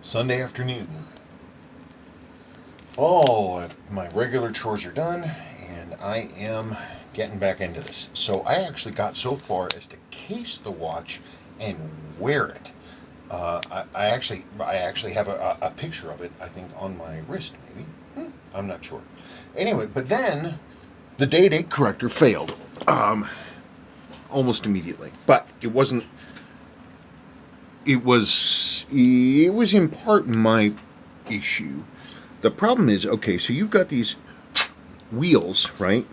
Sunday afternoon. Oh, my regular chores are done, and I am getting back into this. So I actually got so far as to case the watch and wear it. I actually have a picture of it, I think, on my wrist, maybe. I'm not sure. Anyway, but then the date corrector failed almost immediately. But it wasn't. It was in part my issue. The problem is, okay, so you've got these wheels, right?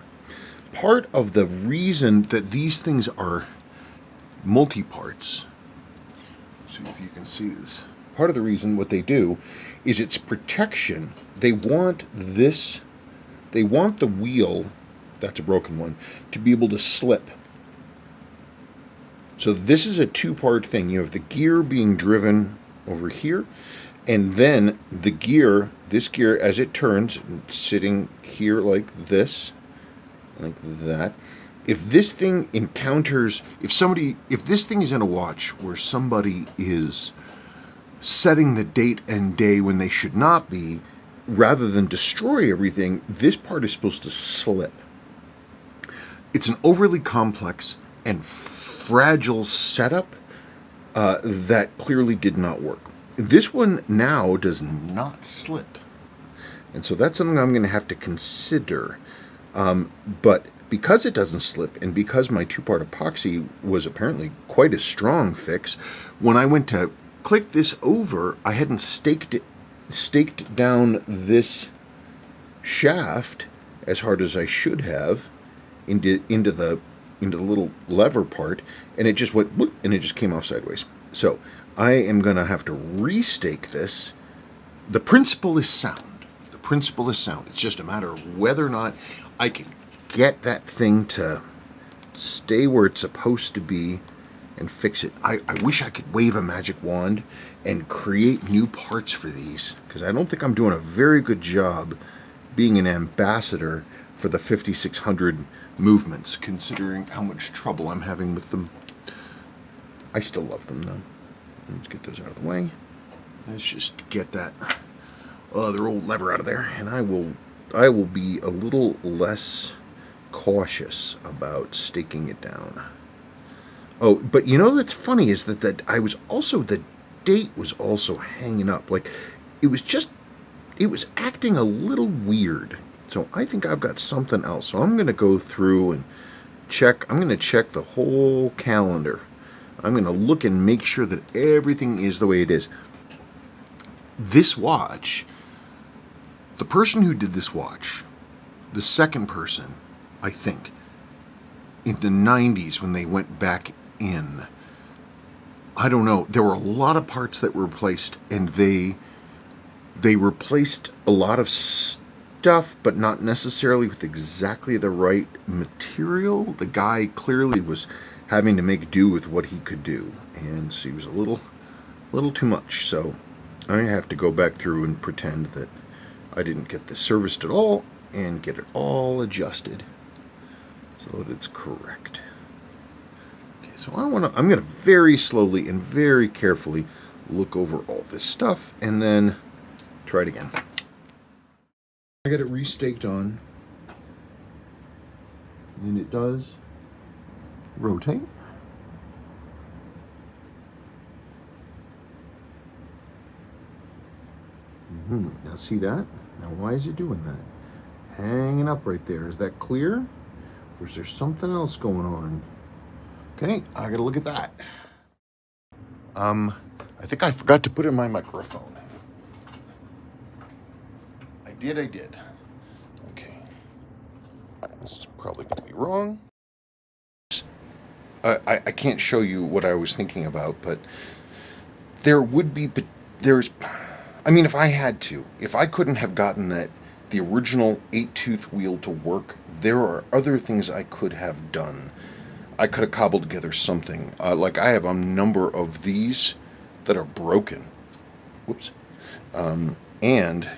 Part of the reason that these things are multi-parts, see if you can see this, part of the reason what they do is it's protection. They want the wheel, that's a broken one, to be able to slip. So this is a two-part thing. You have the gear being driven over here, and then the gear, this gear as it turns, sitting here like this, like that. If this thing encounters, if this thing is in a watch where somebody is setting the date and day when they should not be, rather than destroy everything, this part is supposed to slip. It's an overly complex and fragile setup that clearly did not work. This one now does not slip. And so that's something I'm going to have to consider. But because it doesn't slip, and because my two-part epoxy was apparently quite a strong fix, when I went to click this over, I hadn't staked down this shaft as hard as I should have into the little lever part, and it just went whoop, and it just came off sideways. So I am going to have to restake this. The principle is sound. The principle is sound. It's just a matter of whether or not I can get that thing to stay where it's supposed to be and fix it. I wish I could wave a magic wand and create new parts for these, because I don't think I'm doing a very good job being an ambassador for the 5600 movements, considering how much trouble I'm having with them. I still love them though. Let's get those out of the way. Let's just get that other old lever out of there, and I will be a little less cautious about staking it down. Oh, but you know that's funny is that the date was also hanging up. Like it was acting a little weird. So I think I've got something else. So I'm going to go through and check. I'm going to check the whole calendar. I'm going to look and make sure that everything is the way it is. This watch, the person who did this watch, the second person, I think, in the 90s when they went back in, I don't know, there were a lot of parts that were replaced, and they replaced a lot of stuff, but not necessarily with exactly the right material. The guy clearly was having to make do with what he could do, and so he was a little too much. So I have to go back through and pretend that I didn't get this serviced at all and get it all adjusted so that it's correct. Okay, so I'm going to very slowly and very carefully look over all this stuff and then try it again. I got it restaked on, and it does rotate. Now see that? Now why is it doing that? Hanging up right there. Is that clear? Or is there something else going on? Okay, I gotta look at that. I think I forgot to put in my microphone. I did. Okay. This is probably gonna be wrong. I can't show you what I was thinking about, but if I had to, if I couldn't have gotten the original 8-tooth wheel to work, there are other things I could have done. I could have cobbled together something. Like I have a number of these that are broken. Whoops. And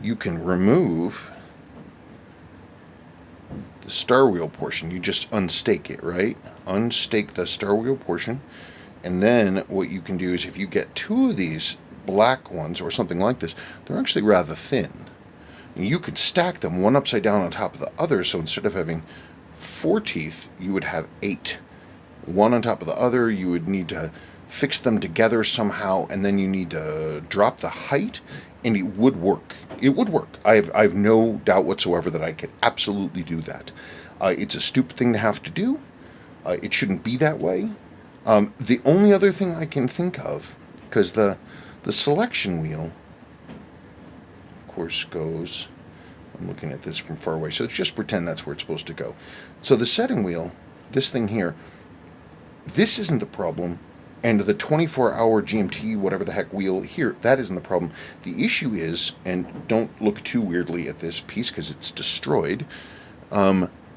you can remove the star wheel portion. You just unstake it, right? Unstake the star wheel portion, And then what you can do is if you get two of these black ones or something like this, they're actually rather thin. And you could stack them one upside down on top of the other, so instead of having 4 teeth, you would have 8. One on top of the other, you would need to fix them together somehow, and then you need to drop the height, and it would work. It would work. I have no doubt whatsoever that I could absolutely do that. It's a stupid thing to have to do. It shouldn't be that way. The only other thing I can think of, because the selection wheel, of course, goes... I'm looking at this from far away, so let's just pretend that's where it's supposed to go. So the setting wheel, this thing here, this isn't the problem, and the 24-hour GMT, whatever the heck wheel here, that isn't the problem. The issue is, and don't look too weirdly at this piece because it's destroyed,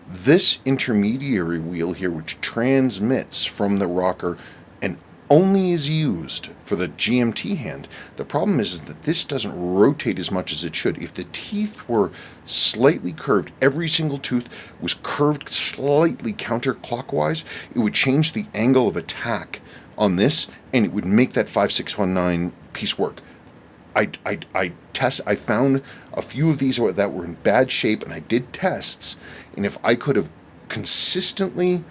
this intermediary wheel here, which transmits from the rocker and only is used for the GMT hand. The problem is that this doesn't rotate as much as it should. If the teeth were slightly curved, every single tooth was curved slightly counterclockwise, it would change the angle of attack on this, and it would make that 5619 piece work. I found a few of these that were in bad shape, and I did tests, and if I could have consistently...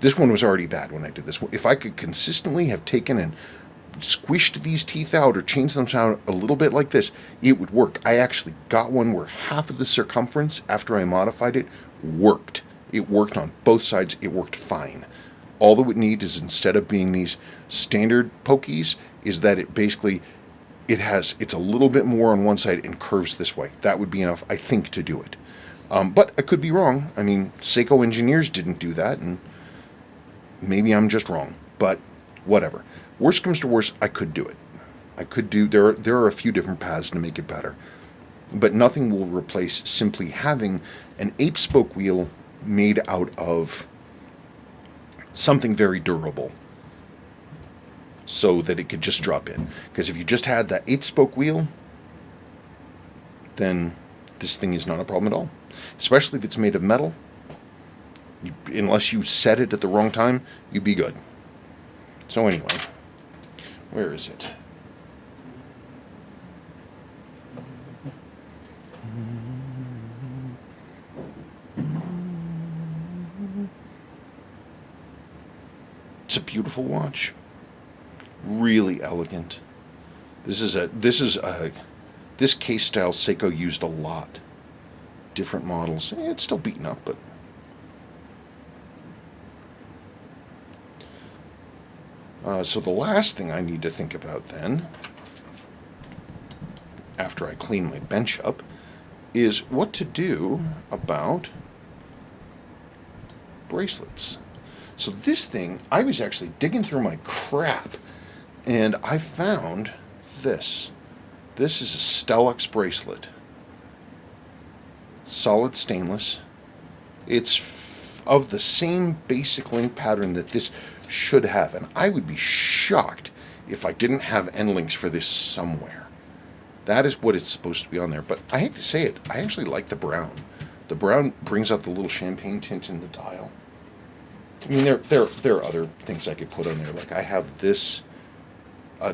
This one was already bad when I did this one. If I could consistently have taken and squished these teeth out or changed them out a little bit like this, it would work. I actually got one where half of the circumference, after I modified it, worked. It worked on both sides. It worked fine. All that would need is, instead of being these standard pokies, is that it basically, it's a little bit more on one side and curves this way. That would be enough, I think, to do it. But I could be wrong. I mean, Seiko engineers didn't do that, and maybe I'm just wrong, but whatever. Worst comes to worst, I could do it. I could do... There are a few different paths to make it better. But nothing will replace simply having an 8-spoke wheel made out of something very durable so that it could just drop in. Because if you just had that 8-spoke wheel, then this thing is not a problem at all. Especially if it's made of metal. Unless you set it at the wrong time, you'd be good. So anyway, where is it? It's a beautiful watch. Really elegant. This case style Seiko used a lot. Different models. It's still beaten up, but so the last thing I need to think about then, after I clean my bench up, is what to do about bracelets. So this thing, I was actually digging through my crap, and I found this. This is a Stellux bracelet. Solid stainless. It's of the same basic link pattern that this should have, and I would be shocked if I didn't have end links for this somewhere. That is what it's supposed to be on there, but I hate to say it, I actually like the brown. The brown brings out the little champagne tint in the dial. I mean, there are other things I could put on there. Like I have this.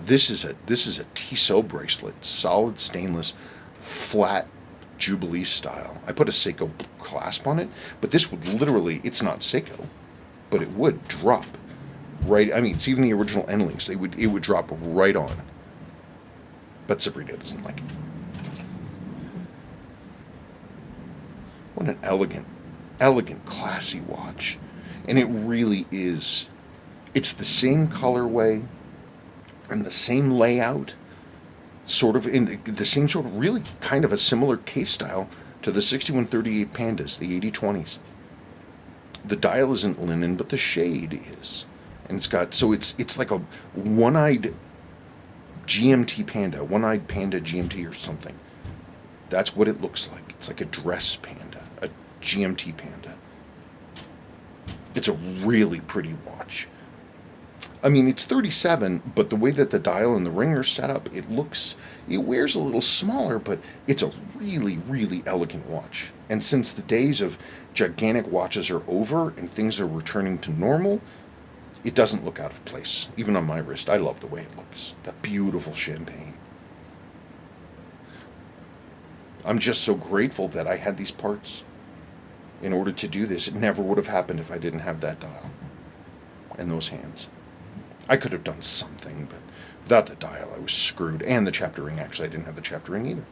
This is a Tissot bracelet, solid stainless, flat Jubilee style. I put a Seiko clasp on it, but this would literally, it's not Seiko, but it would drop right. I mean, it's even the original end links. It would drop right on. But Sabrina doesn't like it. What an elegant, classy watch. And it really is. It's the same colorway and the same layout, sort of in the same sort of, really kind of a similar case style to the 6138 Pandas, the 8020s. The dial isn't linen, but the shade is. And it's got, so it's like a one-eyed GMT Panda, one-eyed Panda GMT or something. That's what it looks like. It's like a dress panda, a GMT Panda. It's a really pretty watch. I mean, it's 37, but the way that the dial and the ring are set up, it wears a little smaller, but it's a really, really elegant watch. And since the days of gigantic watches are over and things are returning to normal, it doesn't look out of place, even on my wrist. I love the way it looks. The beautiful champagne. I'm just so grateful that I had these parts in order to do this. It never would have happened if I didn't have that dial and those hands. I could have done something, but without the dial, I was screwed. And the chapter ring, actually, I didn't have the chapter ring either.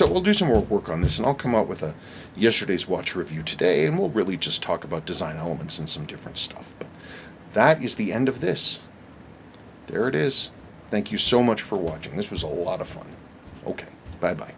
So we'll do some more work on this, and I'll come out with a yesterday's watch review today, and we'll really just talk about design elements and some different stuff. But that is the end of this. There it is. Thank you so much for watching. This was a lot of fun. Okay, bye-bye.